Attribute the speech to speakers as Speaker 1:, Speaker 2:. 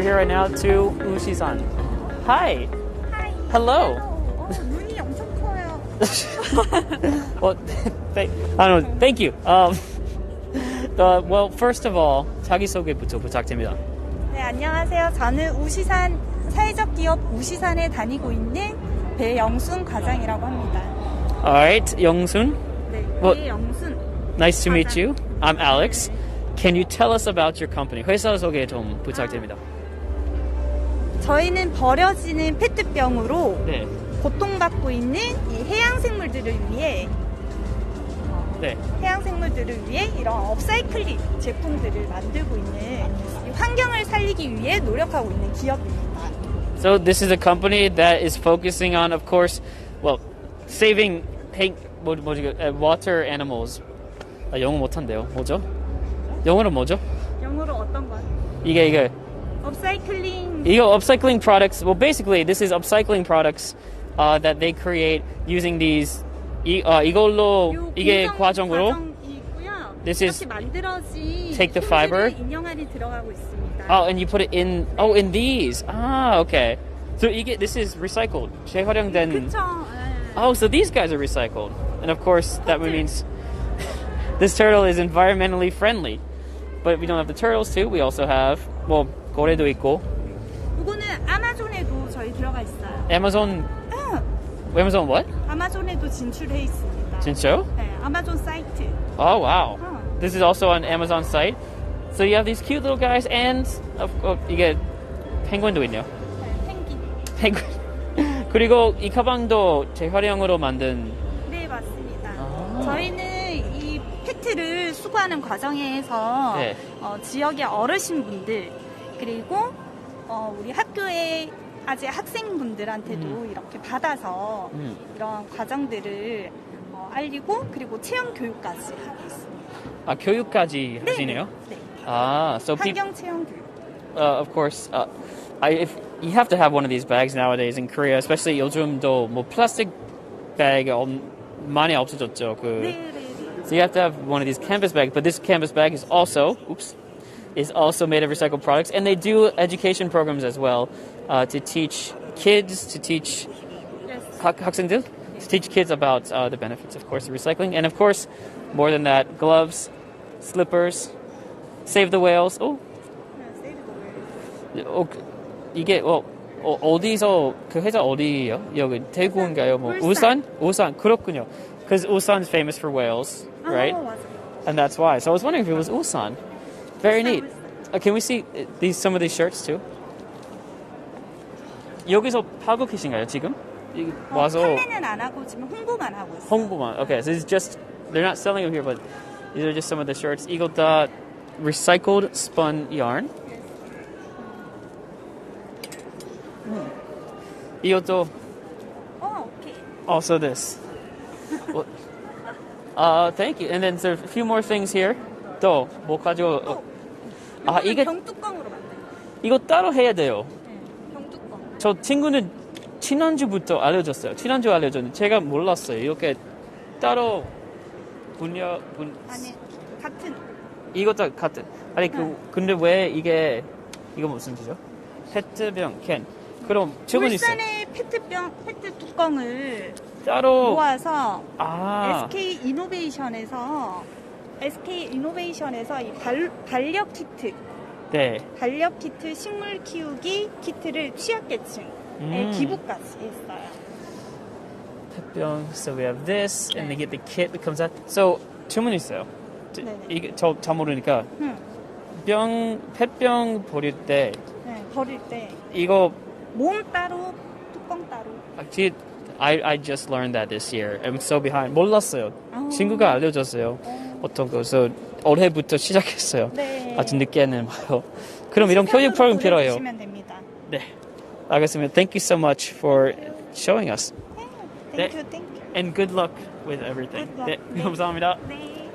Speaker 1: here right now to Usisan. Hi.
Speaker 2: Hi.
Speaker 1: Hello.
Speaker 2: 눈이 엄청 커요.
Speaker 1: Well, I don't know. Thank you. Well, first of all, 자기소개부터 부탁드립니다.
Speaker 2: 네, 안녕하세요. 저는 우시산 사회적 기업 우시산에 다니고 있는 배영순 과장이라고 합니다.
Speaker 1: Alright, 영순.
Speaker 2: 네,
Speaker 1: Well,
Speaker 2: 배영순.
Speaker 1: Nice to meet you. I'm Alex. Can you tell us about your company? 회사 소개 좀 부탁드립니다.
Speaker 2: 저희는 버려지는 페트병으로
Speaker 1: 네.
Speaker 2: 고통받고 있는 이 해양생물들을 위해
Speaker 1: 네.
Speaker 2: 해양생물들을 위해 이런 업사이클링 제품들을 만들고 있는 이 환경을 살리기 위해 노력하고 있는 기업입니다.
Speaker 1: So this is a company that is focusing on, of course, well, saving water animals. 영어 못한대요. 뭐죠? 영어로 뭐죠?
Speaker 2: 영어로 어떤 건?
Speaker 1: 이게
Speaker 2: 업사이클링.
Speaker 1: 이거 upcycling products. Well, basically, this is upcycling products that they create using these. 이걸로 이게 과정으로.
Speaker 2: 과정이고요.
Speaker 1: This is
Speaker 2: 이렇게 만들어진
Speaker 1: take the fiber.
Speaker 2: 인형 안에 들어가고 있습니다.
Speaker 1: Oh, and you put it in. Oh, in these. Ah, okay. So this is recycled. 재활용된.
Speaker 2: 그쵸.
Speaker 1: Oh, so these guys are recycled, and of course that means this turtle is environmentally friendly. But we don't have the turtles too. We also have 고래도 있고.
Speaker 2: 이거는 아마존에도 저희 들어가 있어요.
Speaker 1: Amazon what?
Speaker 2: 아마존에도 진출해 있습니다.
Speaker 1: 진짜요?
Speaker 2: 네, 아마존 사이트.
Speaker 1: Oh wow. This is also on Amazon site. So you have these cute little guys, and 이게 펭귄도 있네요.
Speaker 2: 펭귄.
Speaker 1: 펭귄. 그리고 이 가방도 재활용으로 만든.
Speaker 2: 네, 맞습니다. 저희는 이 페트를 수거하는 과정에서
Speaker 1: 네.
Speaker 2: 지역의 어르신분들 그리고 우리 학교의 아직 학생분들한테도 이렇게 받아서 이런 과정들을 알리고 그리고 체험 교육까지 하고 있습니다.
Speaker 1: 아, 교육까지 하시네요?
Speaker 2: 네.
Speaker 1: 아, so
Speaker 2: 환경 체험 교육.
Speaker 1: of course, if you have to have one of these bags nowadays in Korea, especially 요즘도 플라스틱 bag 많이 없어졌죠. So you have to have one of these canvas bags, but this canvas bag is also made of recycled products, and they do education programs as well to teach kids, to teach 학생들, to teach kids about the benefits, of course, of recycling, and of course, more than that, gloves, slippers, save the whales. 이게 어디서 그 회사 어디예요? 여기 대구인가요?
Speaker 2: 울산.
Speaker 1: 우산 그렇군요. Because Usan's famous for whales, right?
Speaker 2: 맞아요.
Speaker 1: And that's why. So I was wondering if it was Usan. Very neat. Can we see some of these shirts too? 여기서 파고 계신가요 지금? 와서
Speaker 2: 판매는 안 하고 지금 홍보만 하고 있어요.
Speaker 1: 홍보만. Okay, so it's just they're not selling them here, but these are just some of the shirts. 이거 다 recycled spun yarn. 이것도
Speaker 2: okay.
Speaker 1: also this. Thank you. And then there's a few more things here. 또 뭐 가지고 이게
Speaker 2: 병뚜껑으로 만든 거.
Speaker 1: 이거 따로 해야 돼요.
Speaker 2: 병뚜껑.
Speaker 1: 저 친구는 지난주 알려줬는데 제가 몰랐어요. 이렇게 따로
Speaker 2: 아니 같은.
Speaker 1: 이것도 같은. 아니 근데 왜 이거 무슨 뜻이죠? 페트병 캔. 그럼 주문 있어요.
Speaker 2: 울산의 페트 뚜껑을
Speaker 1: 따로
Speaker 2: 모아서 SK 이노베이션에서 이 반려 키트,
Speaker 1: 네.
Speaker 2: 반려 키트 식물 키우기 키트를 취약계층에 기부까지 했어요.
Speaker 1: 페트병. So we have this, and they get the kit that comes out. So 주문 있어요. 이게 잘 모르니까. 페트병 버릴 때.
Speaker 2: 네, 버릴 때.
Speaker 1: 이거
Speaker 2: 몸 따로, 뚜껑 따로.
Speaker 1: Actually, I just learned that this year. I'm so behind. 몰랐어요. 친구가 알려줬어요. 어떤 거. So 올해부터 시작했어요.
Speaker 2: 네.
Speaker 1: 아주 늦게는 봐요. 그럼 이런 교육 프로그램 필요해요.
Speaker 2: 됩니다.
Speaker 1: 네. 알겠습니다. Thank you so much for showing us.
Speaker 2: Thank you.
Speaker 1: And good luck with everything.
Speaker 2: Good luck.
Speaker 1: 네, 감사합니다.
Speaker 2: 네.